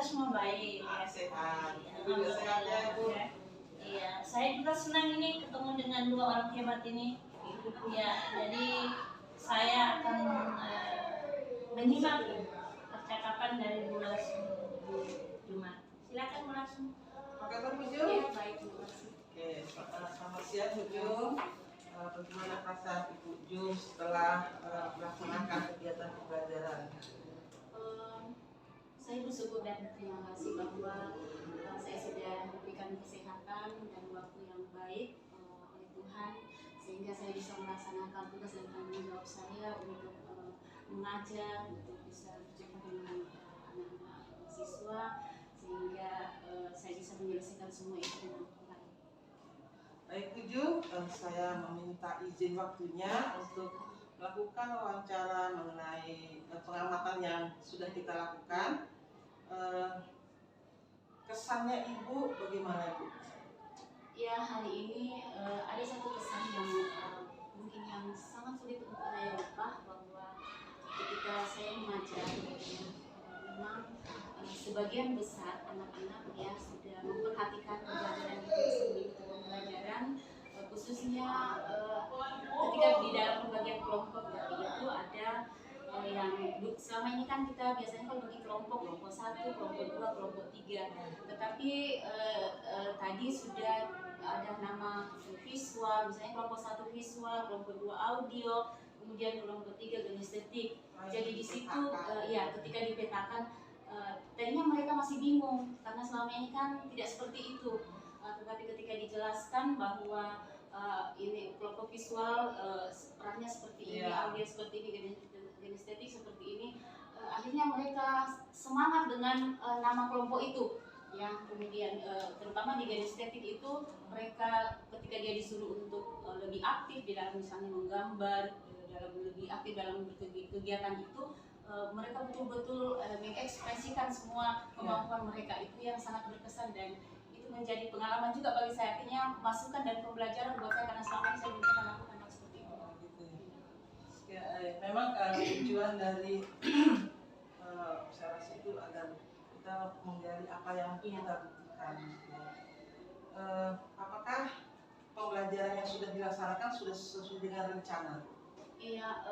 kita semua baik. Sehat. Juga sehat ya, Bu. Iya, saya juga senang ini ketemu dengan dua orang hebat ini. Ya, jadi saya akan menyimak percakapan dari Bu Langsung Jumat. Silakan Bu Langsung. Oke, Bu Jum. Ya, baik, Bu Langsung. Oke, selamat siang Bu Jum. Bagaimana perasaan Ibu Jum setelah melaksanakan kegiatan pembelajaran? Saya bersyukur dan berterima kasih bahwa saya sudah diberikan kesehatan dan waktu yang baik oleh Tuhan, sehingga saya bisa melaksanakan tugas dan tanggung jawab saya untuk mengajar, untuk bisa berjumpa dengan anak-anak siswa, sehingga saya bisa menyelesaikan semua itu dengan baik. Baik Bu Jum, saya meminta izin waktunya untuk melakukan wawancara mengenai pengamatan yang sudah kita lakukan. Kesannya Ibu bagaimana Bu? Ya, hari ini ada satu kesan yang mungkin yang sangat sulit untuk saya lupa, bahwa ketika saya mengajar, memang sebagian besar anak-anak ya sudah memperhatikan pembelajaran itu sebagai pembelajaran, khususnya ketika di dalam pembagian kelompok itu ada yang selama ini kan kita biasanya kalau bagi kelompok 1, kelompok 2, kelompok 3, tetapi tadi sudah ada nama visual, misalnya kelompok 1 visual, kelompok 2 audio, kemudian kelompok 3 kinestetik. Jadi di situ ya ketika dipetakan tadinya mereka masih bingung karena selama ini kan tidak seperti itu. Tetapi ketika dijelaskan bahwa ini kelompok visual perannya seperti ini, audio seperti ini, kinestetik seperti ini, akhirnya mereka semangat dengan nama kelompok itu. Ya, kemudian terutama di kinestetik itu mereka ketika dia disuruh untuk lebih aktif di dalam misalnya menggambar, dalam lebih aktif dalam kegiatan itu, mereka betul-betul mengekspresikan semua kemampuan mereka, itu yang sangat berkesan dan itu menjadi pengalaman juga bagi saya, artinya masukan dan pembelajaran buat saya karena selama ini saya belum pernah lakukan hal seperti itu. Ya, memang tujuan dari usaha itu agar kita menggali apa yang kita butuhkan. Apakah pembelajaran yang sudah dilaksanakan sudah sesuai dengan rencana? Iya,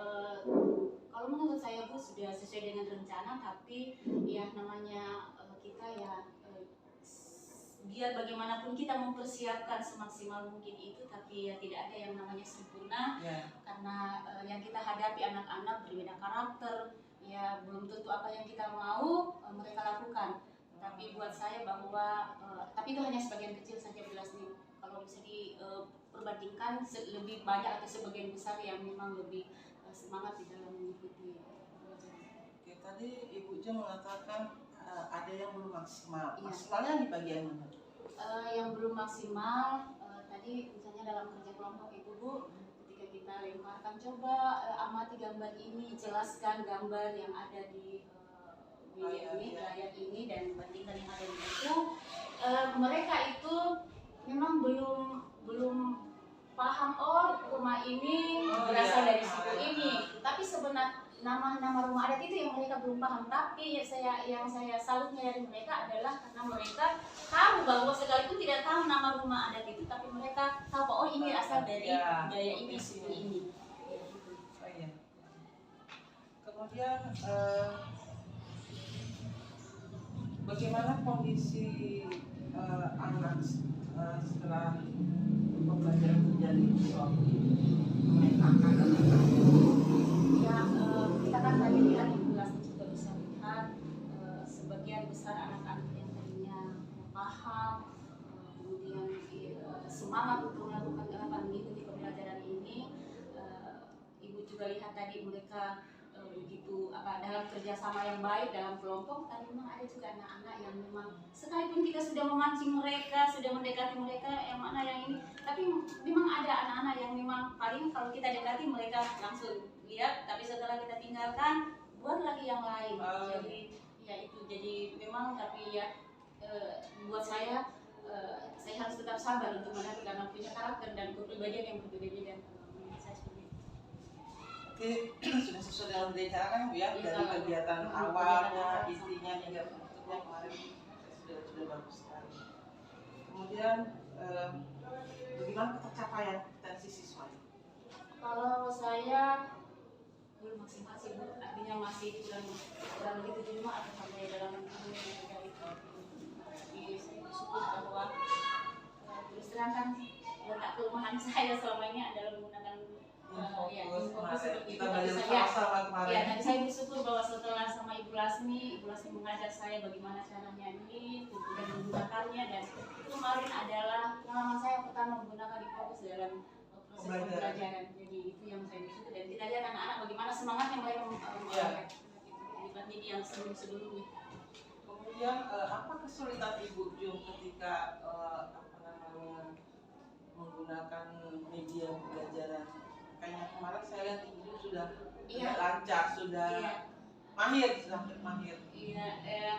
kalau menurut saya Bu sudah sesuai dengan rencana, tapi ya namanya kita ya biar bagaimanapun kita mempersiapkan semaksimal mungkin itu, tapi ya tidak ada yang namanya sempurna, karena yang kita hadapi anak-anak berbeda karakter, ya belum tentu apa yang kita mau mereka lakukan. Tapi buat saya bahwa tapi itu hanya sebagian kecil saja jelas nih. Kalau bisa diperbandingkan lebih banyak atau sebagian besar yang memang lebih semangat di dalam mengikuti pelajaran. Oke, tadi Ibu Jum mengatakan ada yang belum maksimal. Maksimalnya di bagian mana? Yang belum maksimal tadi misalnya dalam kerja kelompok itu Bu, ketika kita lemparkan coba amati gambar ini, jelaskan gambar yang ada di layar ini dan bandingkan yang ada di buku. Mereka itu memang belum paham, oh rumah ini berasal dari suku ini, tapi sebenarnya nama rumah adat itu yang mereka belum paham. Tapi yang saya salutnya dari mereka adalah karena mereka tahu bahwa sekalipun tidak tahu nama rumah adat itu, tapi mereka tahu bahwa oh ini asal dari budaya ini, suku ini. Kemudian bagaimana kondisi anak setelah pembelajaran terjadi suatu memetakan ya kita kan tadi lihat di kelas juga bisa lihat sebagian besar anak-anak yang tadinya paham, kemudian semangat untuk melakukan mengikuti pembelajaran ini. Ibu juga lihat tadi mereka begitu dalam kerjasama yang baik dalam kelompok. Tapi memang ada juga anak-anak yang memang sekalipun kita sudah memancing mereka, sudah mendekati mereka yang mana yang ini, tapi memang ada anak-anak yang memang paling kalau kita dekati mereka langsung lihat, tapi setelah kita tinggalkan buat lagi yang lain. Jadi ya itu, jadi memang tapi ya buat saya harus tetap sabar untuk menghadapi karena punya karakter dan kepribadian yang berbeda-beda. Oke, sudah sesuai dengan rencana kan Bu ya, dari kegiatan awalnya, intinya hingga penutupnya kemarin. bagus sekali. Kemudian bagaimana tercapaian potensi siswa? Kalau saya belum maksimal sih Bu, artinya masih kurang begitu di rumah atau sampai dalam minggu yang itu. Tapi saya bersyukur bahwa terus terang kan letak kelemahan saya selama ini adalah menggunakan fokus seperti itu. Kita Tapi belajar saya sama-sama kemarin. ya, tapi saya bersyukur bahwa setelah sama Ibu Lasmi mengajar saya bagaimana caranya ini dan menggunakannya, dan itu kemarin adalah pengalaman saya pertama menggunakan e-fokus dalam proses pembelajaran. Jadi itu yang saya bersyukur, dan kita lihat anak-anak bagaimana semangatnya mereka menggunakan dibanding yang sebelum-sebelumnya. Kemudian apa kesulitan Ibu Jum ketika menggunakan media pembelajaran? Kayaknya kemarin saya lihat Ibu sudah lancar, sudah mahir. Iya,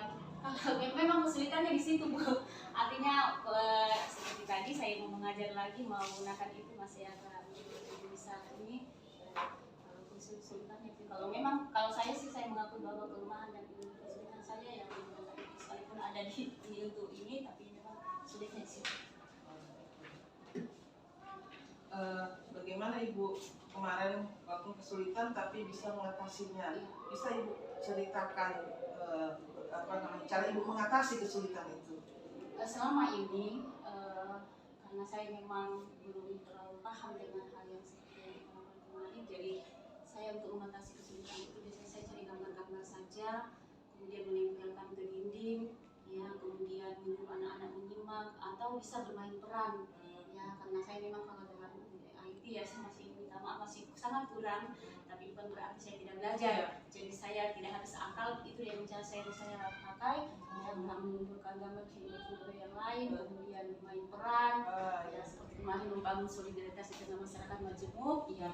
memang kesulitannya di situ Bu. Artinya seperti tadi saya mau mengajar lagi, mau menggunakan itu masih agak bisa ini. Kalau kesulitannya itu, kalau saya sih saya mengakui bahwa kelemahan dan kesulitan saya yang sekalipun ada di untuk ini, tapi memang sulitnya di situ. Bagaimana Ibu kemarin walaupun kesulitan tapi bisa mengatasinya? Bisa Ibu ceritakan cara Ibu mengatasi kesulitan itu? Selama ini karena saya memang belum terlalu paham dengan hal yang seperti kemarin, jadi saya untuk mengatasi kesulitan itu biasanya saya cari gambar-gambar saja, kemudian menempelkan ke dinding, ya, kemudian menyuruh anak-anak menyimak atau bisa bermain peran, ya, karena saya memang kalau dengan IT ya saya masih minta maaf, masih sangat kurang, tapi bukan berarti saya tidak belajar. Jadi saya tidak habis akal, itu yang saya pakai, mengumpulkan gambar sumber yang lain, kemudian bermain peran, ya, seperti kemarin membangun solidaritas di tengah masyarakat majemuk, ya.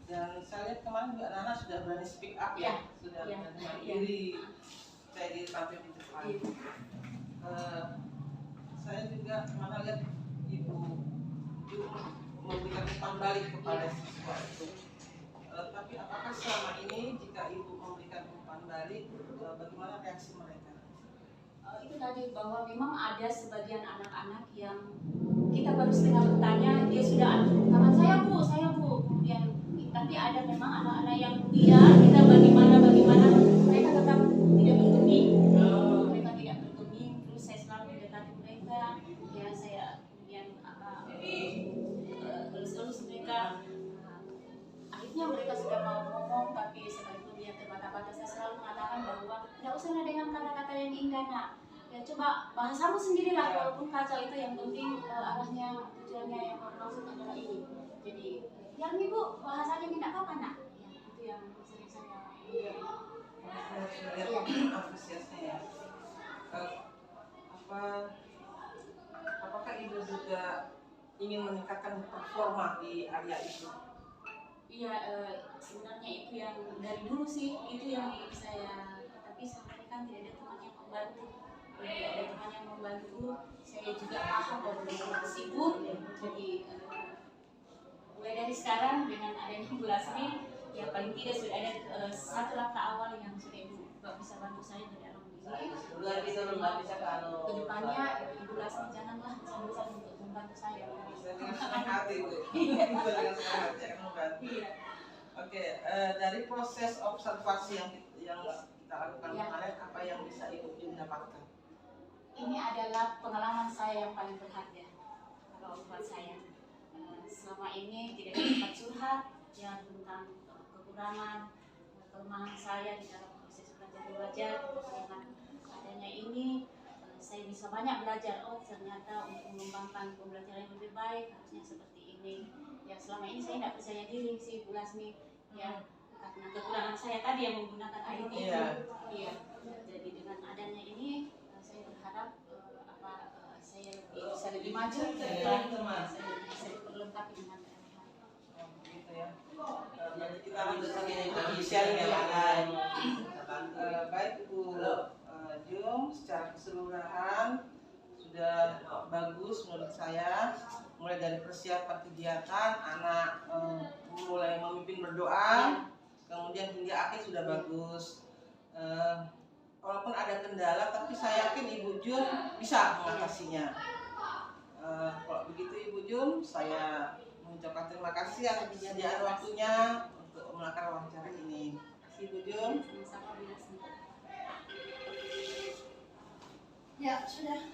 Dan saya lihat kemarin juga anak-anak sudah berani speak up, ya, sudah berani mandiri, saya ditampil di depan. Saya juga kemana lihat Ibu memberikan umpan balik kepada siswa itu. Tapi apakah selama ini jika Ibu memberikan umpan balik, bagaimana reaksi mereka? Itu tadi bahwa memang ada sebagian anak-anak yang kita baru setengah bertanya, dia sudah tangan saya Bu, kemudian tapi ada memang anak-anak yang kita bagaimana mereka tetap tidak bergeming, terus saya selalu mendekati mereka, ya, saya kemudian elus mereka. Akhirnya mereka sudah mau ngomong, tapi sekalipun dia terbata-bata, saya selalu mengatakan bahwa tidak usah dengan kata-kata yang indah, nak. Ya, coba bahasamu sendirilah, walaupun kacau itu yang penting arahnya, tujuannya yang bermaksud adalah ini. Jadi, yang Ibu bahasanya minta apa, nak? Ya, itu yang sering saya antusiasnya, ya. Apakah Ibu juga ingin meningkatkan performa di area itu? Iya, sebenarnya itu yang dari dulu sih, itu yang saya, tapi sampai kan tidak ada teman yang membantu. Tidak ada teman yang membantu, saya juga paham dan sibuk. Jadi mulai dari sekarang dengan adanya Ibu Lasmi, ya paling tidak sudah ada satu langkah awal yang sudah Ibu bisa bantu saya di dalam ini. Kedepannya Ibu Lasmi janganlah bosan untuk membantu saya. Dengan senang hati, Bu. Dengan senang hati akan membantu. Oke, dari proses observasi yang kita lakukan kemarin, apa yang bisa Ibu dapatkan? Ini adalah pengalaman saya yang paling berharga kalau buat saya. Selama ini tidak dapat curhat ya tentang kekurangan, kelemahan saya di dalam proses belajar. Dengan adanya ini, saya bisa banyak belajar. Oh, ternyata untuk mengembangkan pembelajaran yang lebih baik harusnya seperti ini. Ya, selama ini saya tidak percaya diri sih, Bu Lasmi. Ya, karena kekurangan saya tadi yang menggunakan IT. Iya. Jadi dengan adanya ini, saya berharap saya bisa lebih maju dan saya bisa diperlengkapi dengan Gitu ya. Berarti kita harus sharing ya, baik Ibu Jum, secara keseluruhan sudah bagus menurut saya. Mulai dari persiapan kegiatan, anak mulai memimpin berdoa, kemudian hingga akhir sudah bagus. walaupun ada kendala, tapi saya yakin Ibu Jun bisa mengatasinya. Kalau begitu Ibu Jun, saya mengucapkan terima kasih atas kesediaan waktunya untuk melakukan wawancara ini. Terima kasih Ibu Jun. Sama-sama, Bila. Ya, sudah.